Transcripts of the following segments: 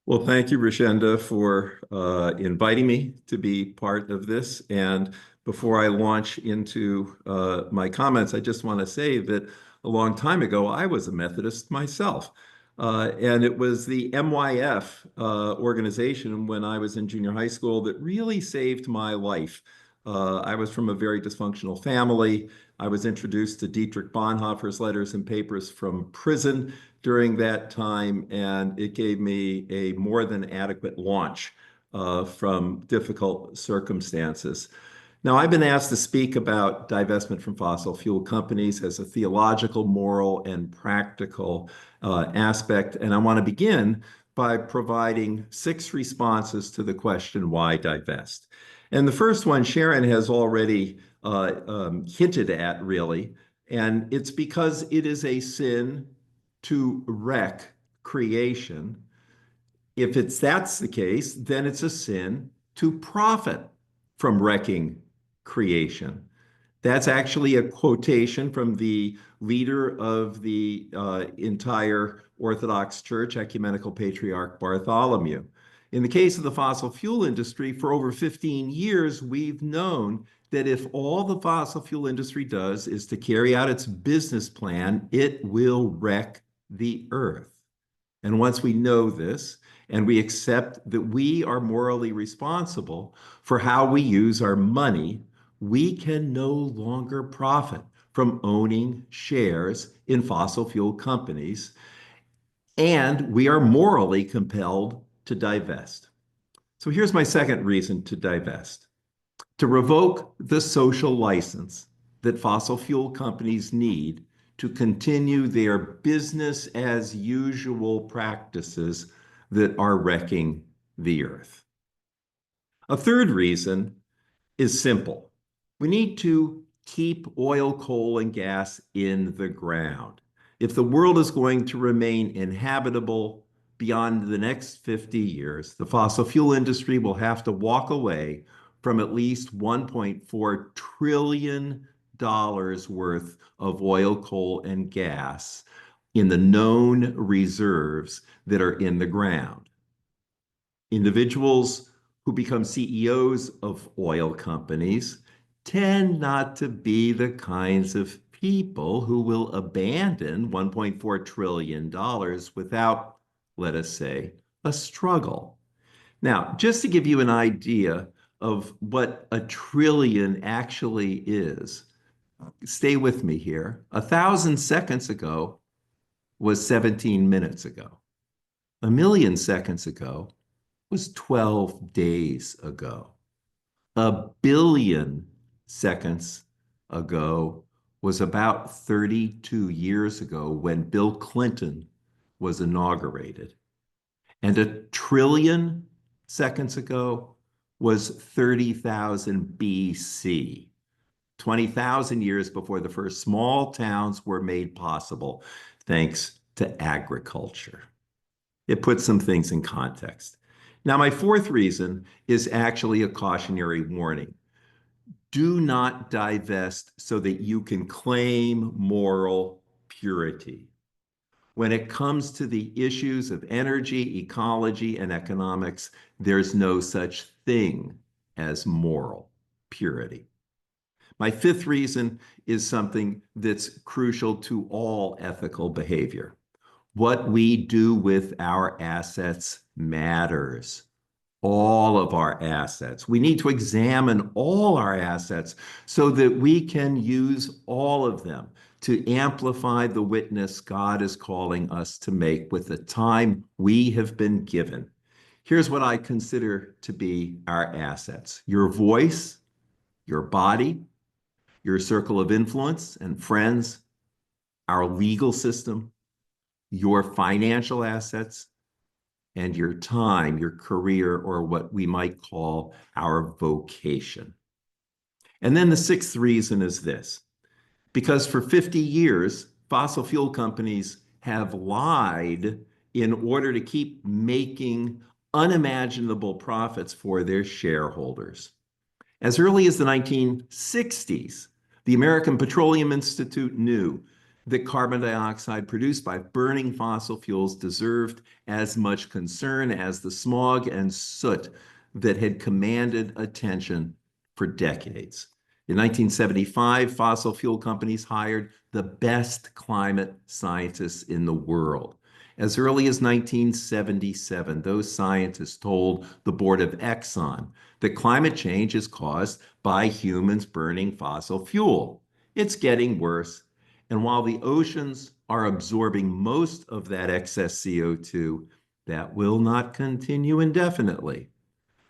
Well, thank you, Rashenda, for inviting me to be part of this. And before I launch into my comments, I just want to say that a long time ago, I was a Methodist myself. And it was the MYF organization when I was in junior high school that really saved my life. I was from a very dysfunctional family. I was introduced to Dietrich Bonhoeffer's letters and papers from prison during that time, and it gave me a more than adequate launch from difficult circumstances. Now, I've been asked to speak about divestment from fossil fuel companies as a theological, moral, and practical aspect, and I want to begin by providing 6 responses to the question, why divest? And the first one Sharon has already hinted at, really, and it's because it is a sin to wreck creation. If that's the case, then it's a sin to profit from wrecking creation. That's actually a quotation from the leader of the entire Orthodox Church, Ecumenical Patriarch Bartholomew. In the case of the fossil fuel industry, for over 15 years, we've known that if all the fossil fuel industry does is to carry out its business plan, it will wreck the earth. And once we know this, and we accept that we are morally responsible for how we use our money, we can no longer profit from owning shares in fossil fuel companies, and we are morally compelled to divest. So here's my second reason to divest: to revoke the social license that fossil fuel companies need to continue their business as usual practices that are wrecking the earth. A third reason is simple. We need to keep oil, coal, and gas in the ground. If the world is going to remain inhabitable beyond the next 50 years, the fossil fuel industry will have to walk away from at least $1.4 trillion worth of oil, coal, and gas in the known reserves that are in the ground. Individuals who become CEOs of oil companies tend not to be the kinds of people who will abandon $1.4 trillion without, let us say, a struggle. Now, just to give you an idea of what a trillion actually is, stay with me here. 1,000 seconds ago was 17 minutes ago. 1,000,000 seconds ago was 12 days ago. 1,000,000,000 seconds ago was about 32 years ago when Bill Clinton was inaugurated. And 1,000,000,000,000 seconds ago was 30,000 BC, 20,000 years before the first small towns were made possible, thanks to agriculture. It puts some things in context. Now, my fourth reason is actually a cautionary warning. Do not divest so that you can claim moral purity. When it comes to the issues of energy, ecology, and economics, there's no such thing as moral purity. My fifth reason is something that's crucial to all ethical behavior. What we do with our assets matters. All of our assets. We need to examine all our assets so that we can use all of them to amplify the witness God is calling us to make with the time we have been given. Here's what I consider to be our assets: your voice, your body, your circle of influence and friends, our legal system, your financial assets, and your time, your career, or what we might call our vocation. And then the sixth reason is this: because for 50 years, fossil fuel companies have lied in order to keep making unimaginable profits for their shareholders. As early as the 1960s, the American Petroleum Institute knew that carbon dioxide produced by burning fossil fuels deserved as much concern as the smog and soot that had commanded attention for decades. In 1975, fossil fuel companies hired the best climate scientists in the world. As early as 1977, those scientists told the board of Exxon that climate change is caused by humans burning fossil fuel. It's getting worse. And while the oceans are absorbing most of that excess CO2, that will not continue indefinitely.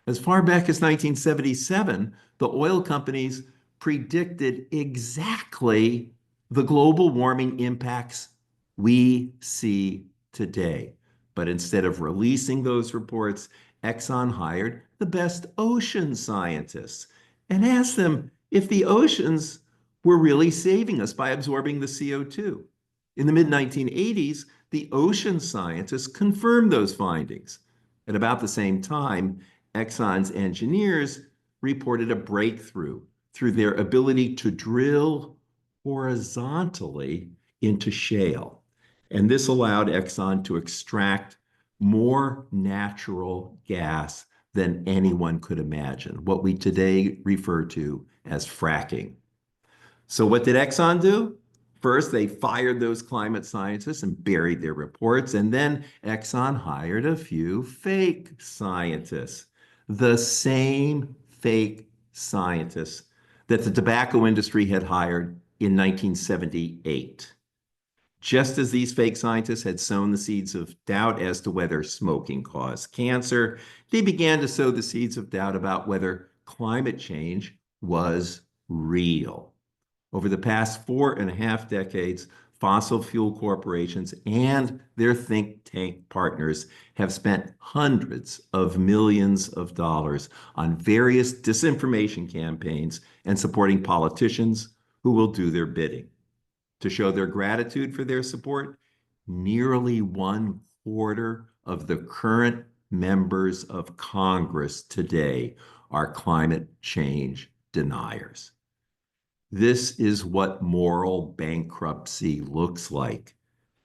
As far back as 1977, the oil companies predicted exactly the global warming impacts we see today. But instead of releasing those reports, Exxon hired the best ocean scientists and asked them if the oceans were really saving us by absorbing the CO2. In the mid 1980s, the ocean scientists confirmed those findings. At about the same time, Exxon's engineers reported a breakthrough through their ability to drill horizontally into shale. And this allowed Exxon to extract more natural gas than anyone could imagine, what we today refer to as fracking. So what did Exxon do? First, they fired those climate scientists and buried their reports. And then Exxon hired a few fake scientists, the same fake scientists that the tobacco industry had hired in 1978. Just as these fake scientists had sown the seeds of doubt as to whether smoking caused cancer, they began to sow the seeds of doubt about whether climate change was real. Over the past 4.5 decades, fossil fuel corporations and their think tank partners have spent hundreds of millions of dollars on various disinformation campaigns and supporting politicians who will do their bidding. To show their gratitude for their support, nearly 1/4 of the current members of Congress today are climate change deniers. This is what moral bankruptcy looks like.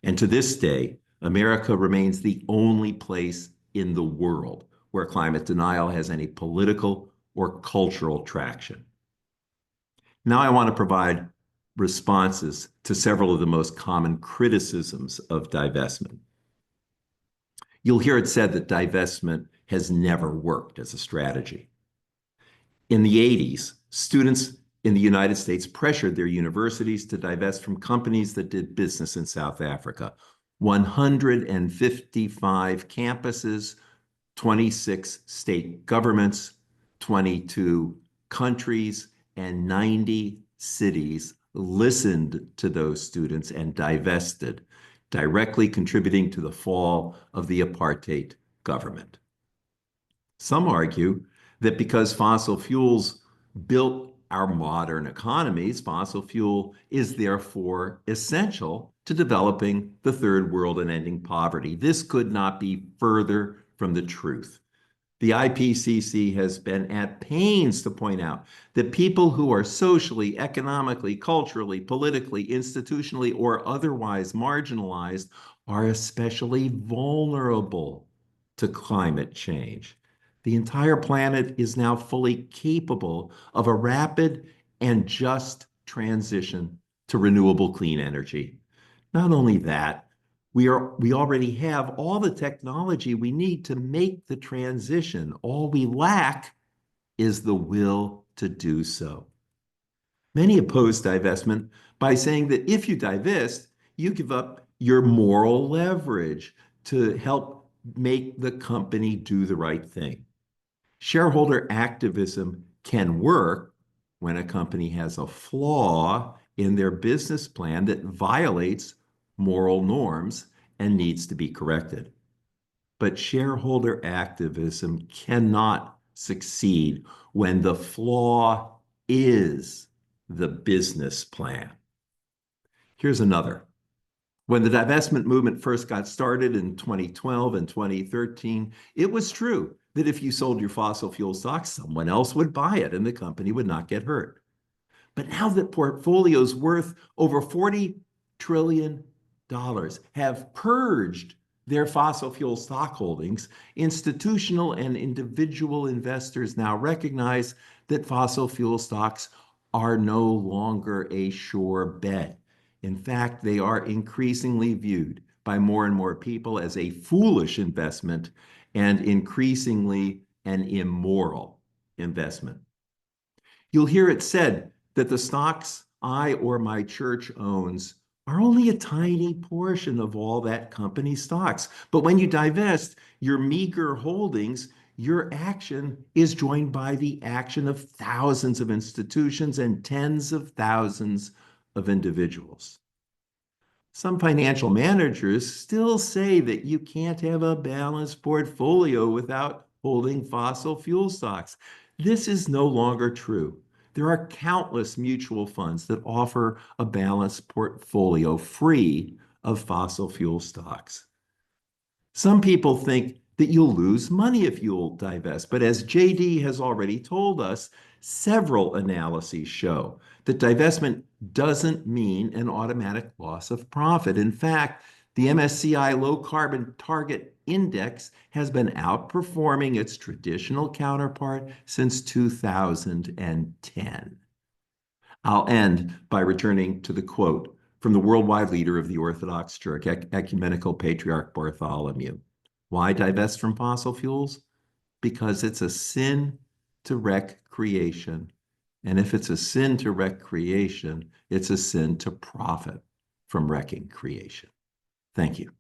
And to this day, America remains the only place in the world where climate denial has any political or cultural traction. Now I want to provide responses to several of the most common criticisms of divestment. You'll hear it said that divestment has never worked as a strategy. In the 80s, students in the United States pressured their universities to divest from companies that did business in South Africa. 155 campuses, 26 state governments, 22 countries, and 90 cities listened to those students and divested, directly contributing to the fall of the apartheid government. Some argue that because fossil fuels built our modern economies, fossil fuel is therefore essential to developing the third world and ending poverty. This could not be further from the truth. The IPCC has been at pains to point out that people who are socially, economically, culturally, politically, institutionally, or otherwise marginalized are especially vulnerable to climate change. The entire planet is now fully capable of a rapid and just transition to renewable clean energy. Not only that, we already have all the technology we need to make the transition. All we lack is the will to do so. Many oppose divestment by saying that if you divest, you give up your moral leverage to help make the company do the right thing. Shareholder activism can work when a company has a flaw in their business plan that violates moral norms and needs to be corrected. But shareholder activism cannot succeed when the flaw is the business plan. Here's another. When the divestment movement first got started in 2012 and 2013, it was true that if you sold your fossil fuel stocks, someone else would buy it and the company would not get hurt. But now that portfolio's worth over $40 trillion, have purged their fossil fuel stock holdings, institutional and individual investors now recognize that fossil fuel stocks are no longer a sure bet. In fact, they are increasingly viewed by more and more people as a foolish investment and increasingly an immoral investment. You'll hear it said that the stocks I or my church owns are only a tiny portion of all that company stocks. But when you divest your meager holdings, your action is joined by the action of thousands of institutions and tens of thousands of individuals. Some financial managers still say that you can't have a balanced portfolio without holding fossil fuel stocks. This is no longer true. There are countless mutual funds that offer a balanced portfolio free of fossil fuel stocks. Some people think that you'll lose money if you'll divest, but as JD has already told us, several analyses show that divestment doesn't mean an automatic loss of profit. In fact, the MSCI Low Carbon Target Index has been outperforming its traditional counterpart since 2010. I'll end by returning to the quote from the worldwide leader of the Orthodox Church, Ecumenical Patriarch Bartholomew. Why divest from fossil fuels? Because it's a sin to wreck creation. And if it's a sin to wreck creation, it's a sin to profit from wrecking creation. Thank you.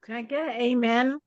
Can I get amen?